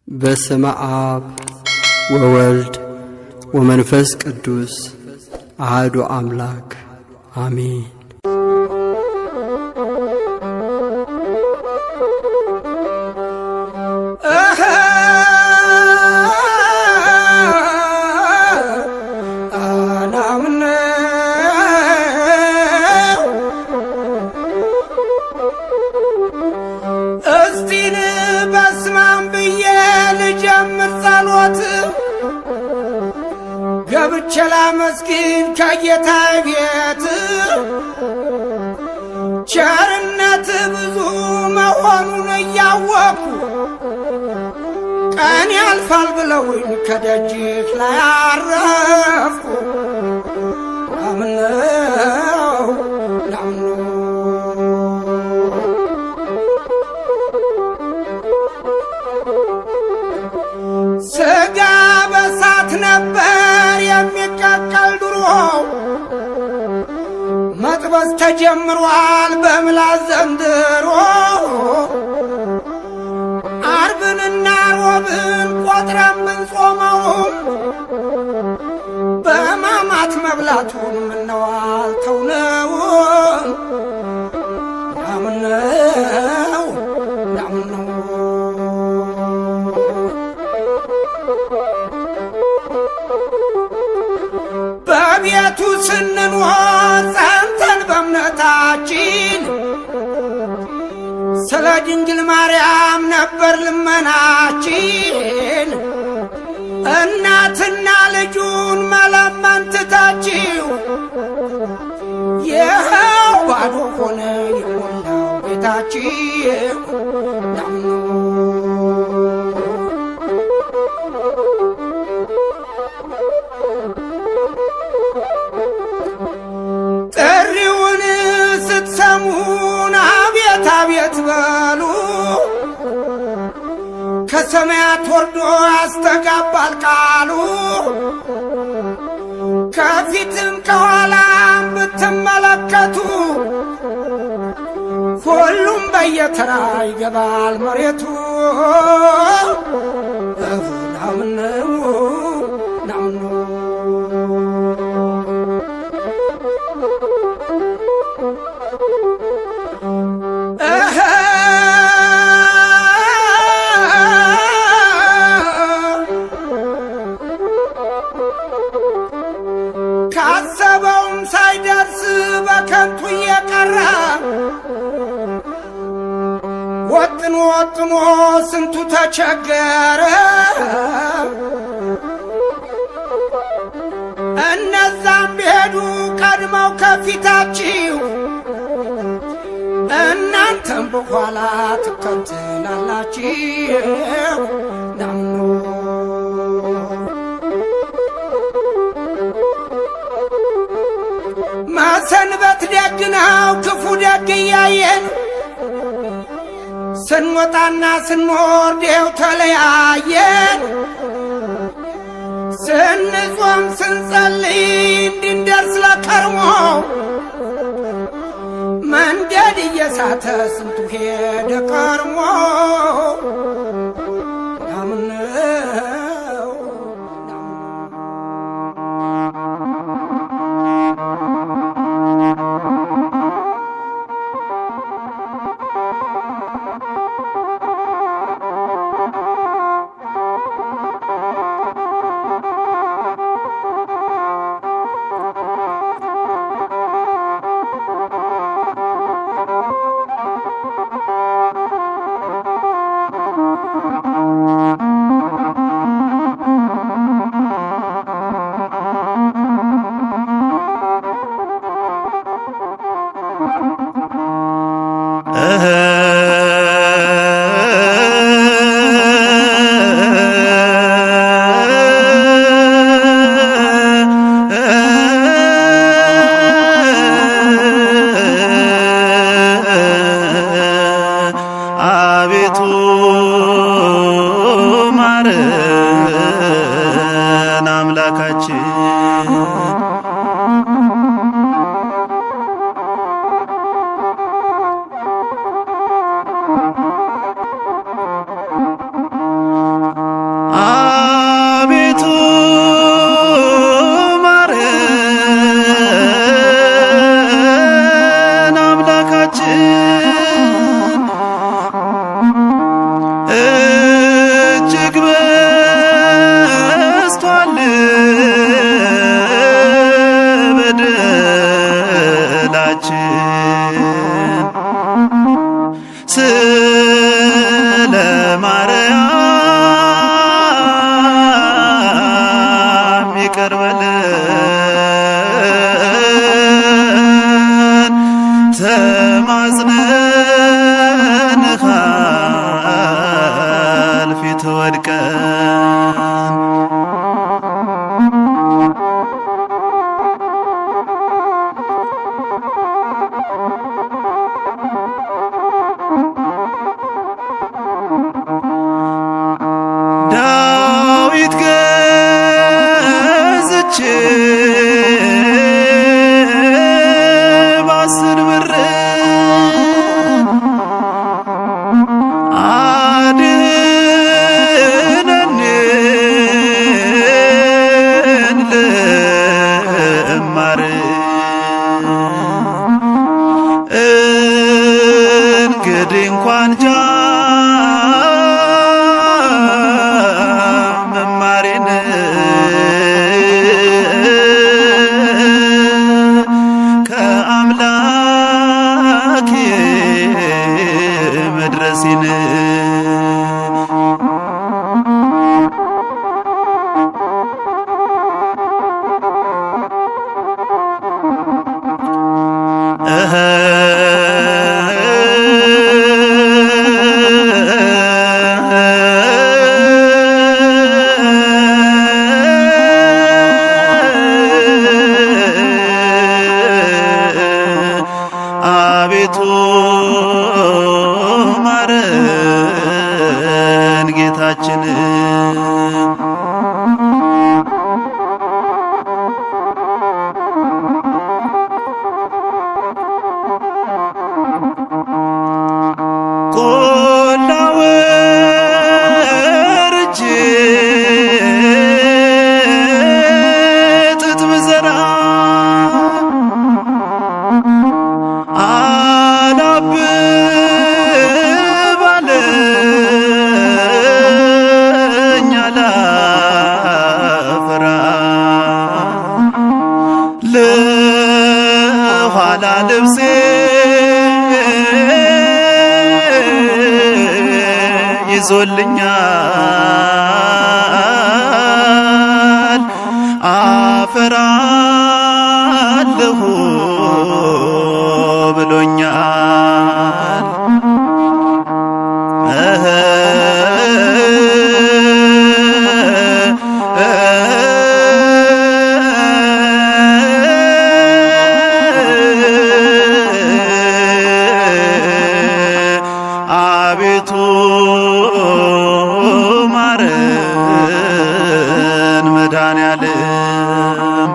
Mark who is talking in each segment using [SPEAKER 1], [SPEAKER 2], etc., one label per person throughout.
[SPEAKER 1] በስመ አብ ወወልድ ወመንፈስ ቅዱስ አሐዱ አምላክ አሜን።
[SPEAKER 2] እስቲን በስማም ብዬ ልጀምር ጸሎት ገብቼ ላመስግን ከጌታ ቤት ቸርነት ብዙ መሆኑን እያወቅሁ ቀን ያልፋል ብለውኝ ከደጅህ ላይ አረፍኩ። ናምነው ስጋ በሳት ነበር የሚቀቀል ድሮ መጥበስ ተጀምሯል በምላስ ዘንድሮ። አርብንና ሮብን ቆጥረን ብንጾመውም በሕማማት መብላቱን ምነው አልተውነውም። ናምነው በቤቱ ስንኖር ጸንተን በእምነታችን ስለ ድንግል ማርያም ነበር ልመናችን። እናትና ልጁን መለመን ትታችሁ ይኸው ባዶ ሆነ የሞላው ቤታችሁ። ጥሪውን ስትሰሙን አቤት አቤት በሉ፣ ከሰማያት ወርዶ ያስተጋባል ቃሉ። ከፊትም ከኋላም ብትመለከቱ ሁሉም በየተራ ይገባል መሬቱ። ናምነው ካሰበውም ሳይደርስ በከንቱ እየቀረ ወጥኖ ስንቱ ተቸገረ። እነዛም ቢሄዱ ቀድመው ከፊታችሁ እናንተም በኋላ ትከተላላችሁ። መሰንበት ደግ ነው ክፉ ደግ እያየን ስንወጣና ስንወርድ ይኸው ተለያየን። ስንጾም ስንጸልይ እንድንደርስ ለከርሞ መንገድ እየሳተ ስንቱ ሄደ ቀርሞ።
[SPEAKER 3] አቤቱ ማረን አምላካችን ተማጽነንሃል ፊት ወድቀን ዳዊት ገዝቼ በ10 ብር አድነን ልማር እንግዲህ እንኳን መማሬን ከአምላኬ መድረሴን አቤቱ ማረን ጌታችን ቆላ ወርጄ ጥጥ ብዘራ አላብብ አለኝ አላፈራ ለኋላ ልብሴ ይዞልኛል አፈራለሁ ብሎኛል። አቤቱ ማረን መድኃኔዓለም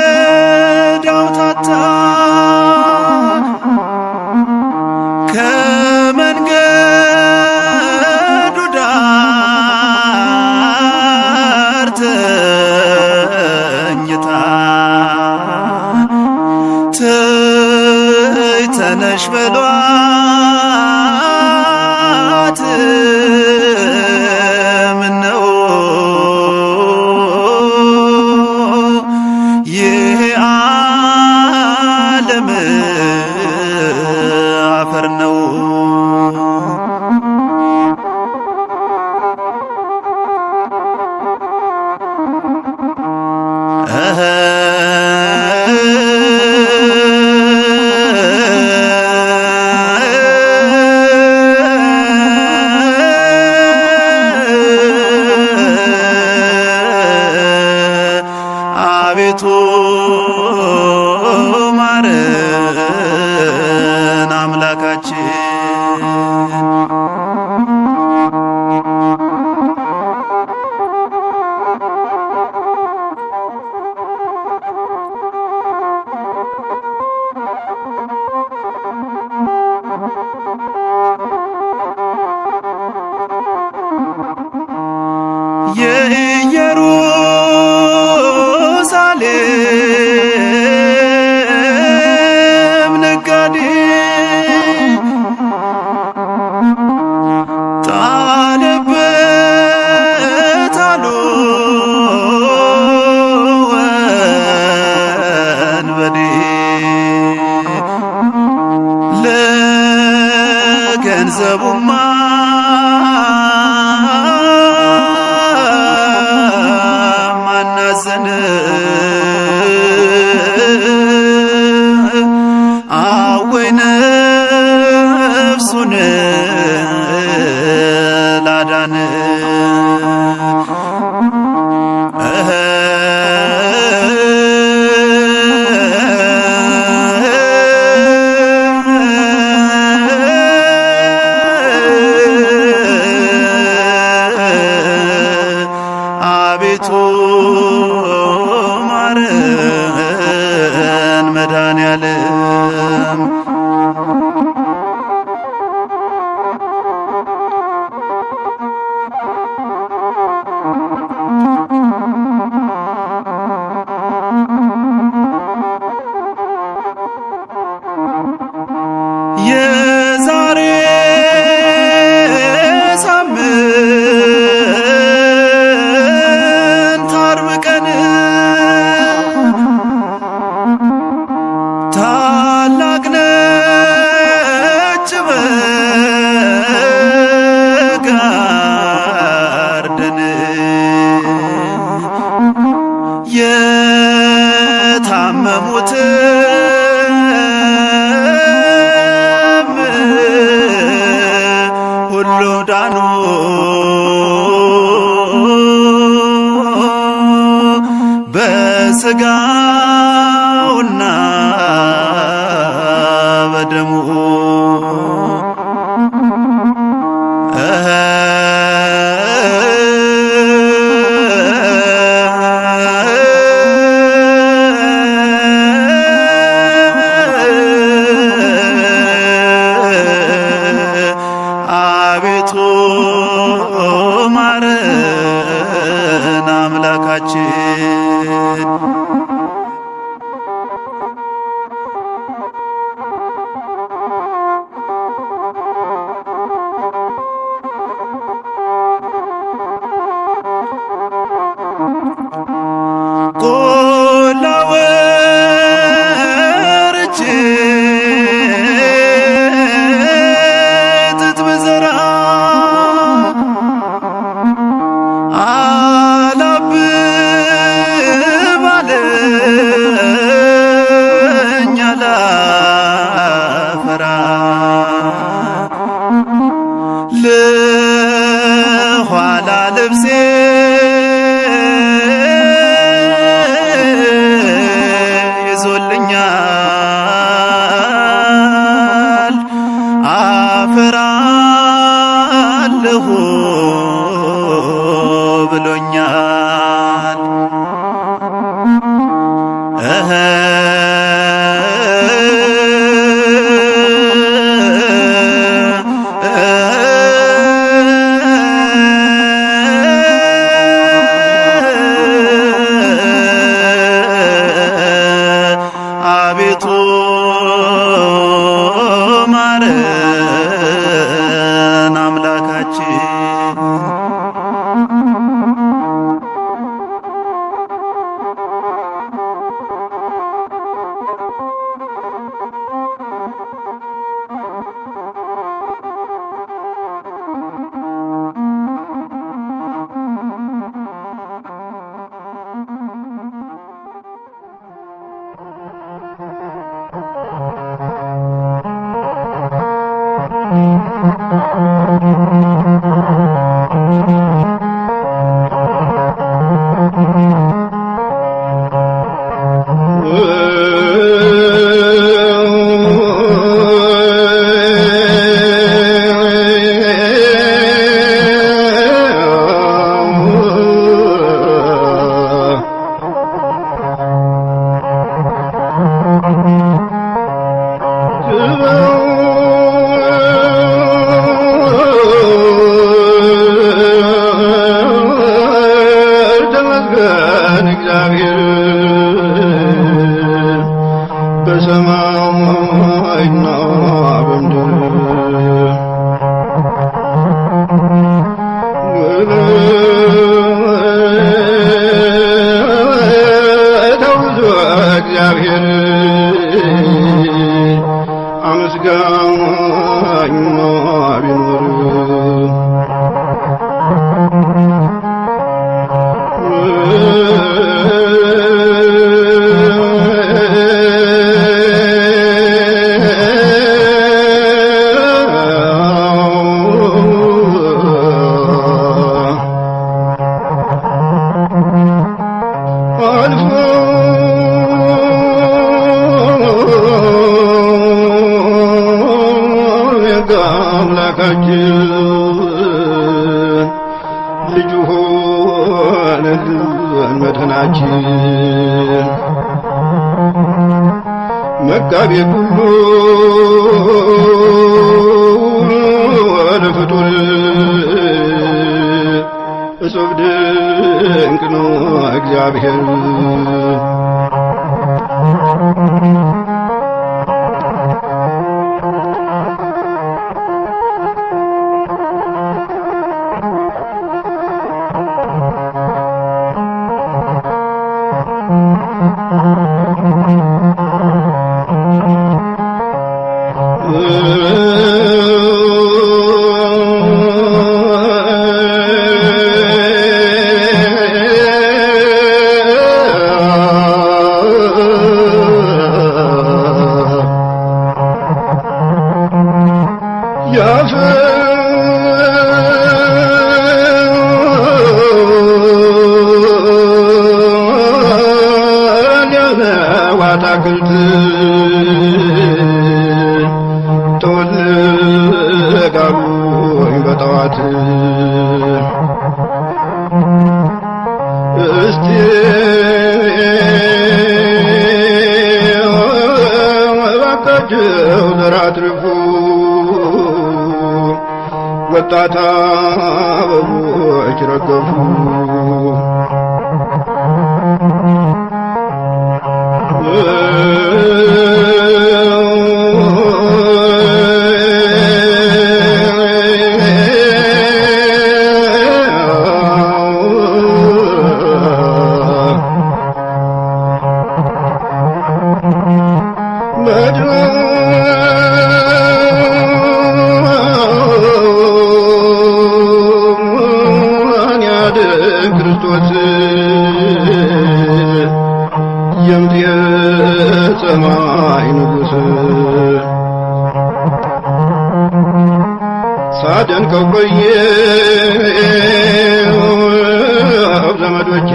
[SPEAKER 3] የልጃገረድ አውታታ ከመንገዱ ዳር ተኝታ ተይ ተነሽ በሏት ምነው ይህ ዓለም አፈር ነው። አቤቱ ማረን አምላካችን የኢየሩሳሌም ገንዘቡማ ማናዘን አወይ ነፍሱን ላዳን አቤቱ ማረን መድኃኔዓለም የዛሬ ሳምንት ዓርብ ቀን ታላቅ ነጭ በግ አርደን የታመሙትም ሁሉ ዳኑ በሥጋውና በደሙ አቤቱ ማረን አምላካችን ቆላ ወርጄ ጥጥ ብዘራ አላብብ አለኝ አላፈራ ለኋላ ልብሴ ይዞልኛል አፈራለሁ ብሎኛል አቤቱ ማረን አምላካችን በሰማይና በምድር ተውዞ እግዚአብሔር አመስጋኝ መጋቤ ኩሉ ለፍጡር እጹብ ድንቅ ነው እግዚአብሔር። አታክልት ተወለጋሉ በጠዋት እስቲ እባካችሁ ዘር አትርፉ ወጣት አበቦች ረገፉ ክርስቶስ የሰማይ ንጉሥ ሳደንቀው ቆየሁ ዘመዶቼ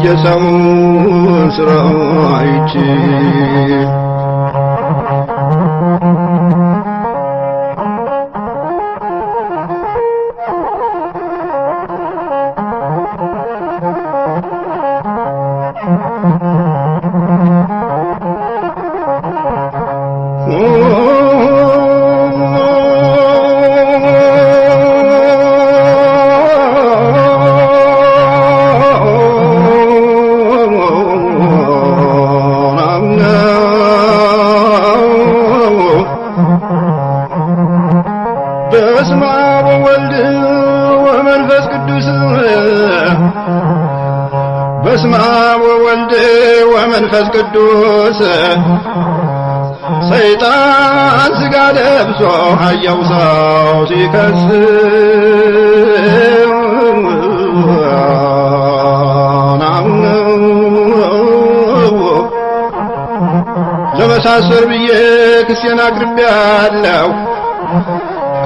[SPEAKER 3] የሰውን ሥራ አይቼ በስመ አብ ወወልድ ወመንፈስ ቅዱስ በስመ አብ ወወልድ ወመንፈስ ቅዱስ ሰይጣን ሥጋ ለብሶ አየው ሰው ሲከስ ለመሳሰር ብዬ ክሴን አቅርቤያለሁ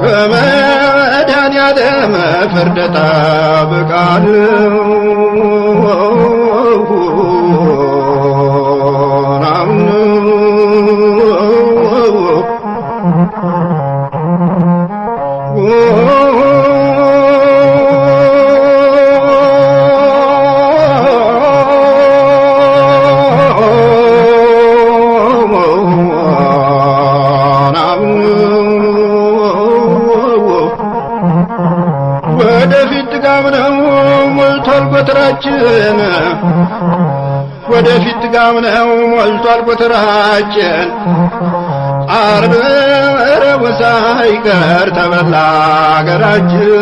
[SPEAKER 3] ከመድኃኔዓለም ፍርድ እጠብቃለሁ ወደፊት ጥጋብ ነው ሞልቷል ጎተራችን ወደፊት ጥጋብ ነው ሞልቷል ጎተራችን ዓርብ ረቡዕ ሳይቀር ተበላ አገራችን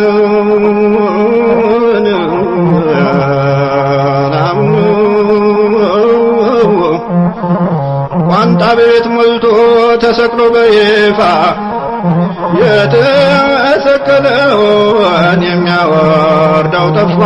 [SPEAKER 3] ቋንጣ ቤት ሞልቶ ተሰቅሎ በይፋ የተሰቀለውን የሚያወርደው ጠፋ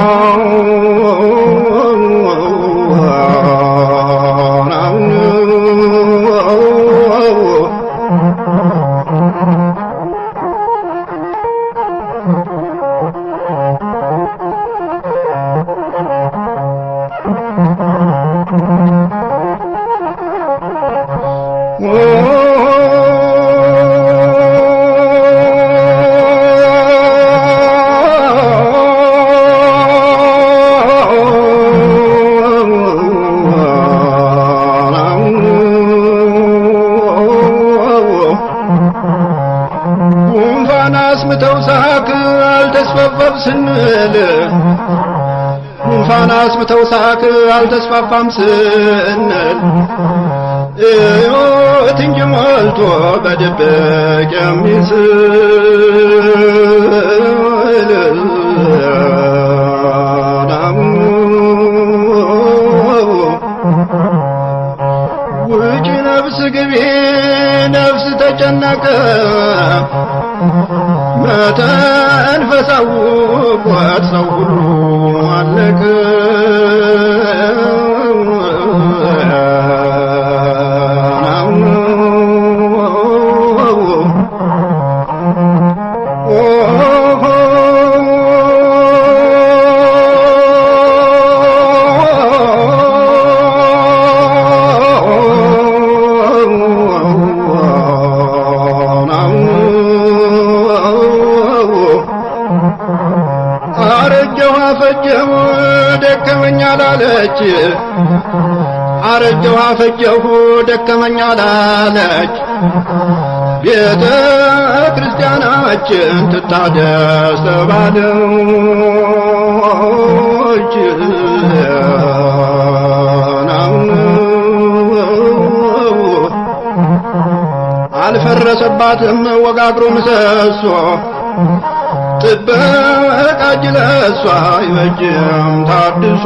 [SPEAKER 3] ስንል ጉንፋን አስምተው ሳክ አልተስፋፋም ስንል ሕይወት እንጂ ሞልቶ በድብቅ የሚስል ውጪ ነፍስ ግቢ ነፍስ ተጨነቀ መተንፈስ አውቆት ሰው ሁሉ አለቀ። አረጀሁ አፈጀሁ ደከመኝ አላለች አረጀሁ አፈጀሁ ደከመኝ አላለች ቤተ ክርስቲያናችን ትታደስ ተባለች። አልፈረሰባትም ወጋግሮ ምሰሶ ጥበቃ እጅ ለእሷ አይበጅም ታድሶ።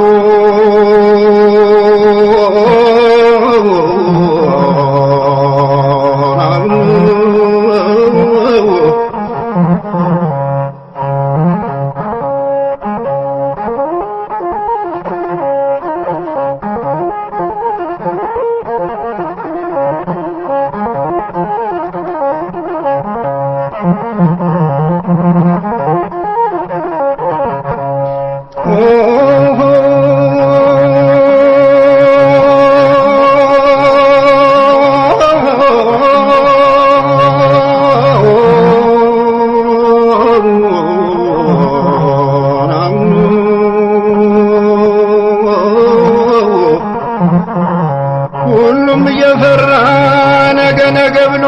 [SPEAKER 3] ሁሉም እየፈራ ነገ ነገ ብሎ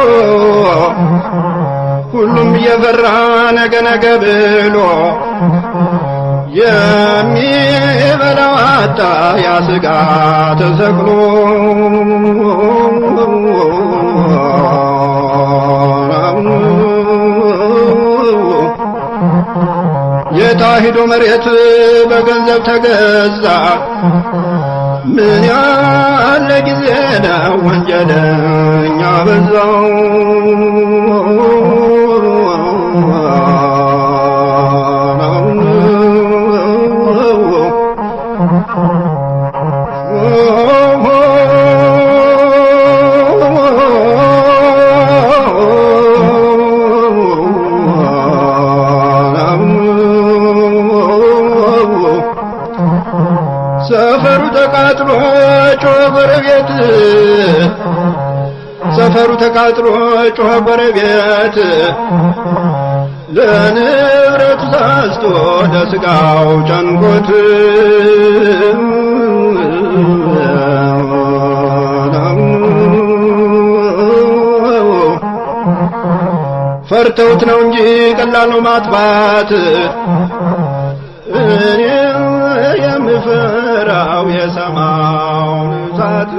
[SPEAKER 3] ሁሉም እየፈራ ነገ ነገ ብሎ የሚበላው አጣ ያ ሥጋ ተሰቅሎ። የታሂዶ መሬት በገንዘብ ተገዛ ምን ያለ ጊዜ ነው ወንጀለኛ በዛው። ሰፈሩ ተቃጥሎ ጮኸ ጎረቤት ሰፈሩ ተቃጥሎ ጮኸ ጎረቤት ለንብረቱ ሳስቶ ለሥጋው ጨንቆት ፈርተውት ነው እንጂ ቀላል ነው ማጥፋት። እኔ የምፈራው የሰማውን እሳት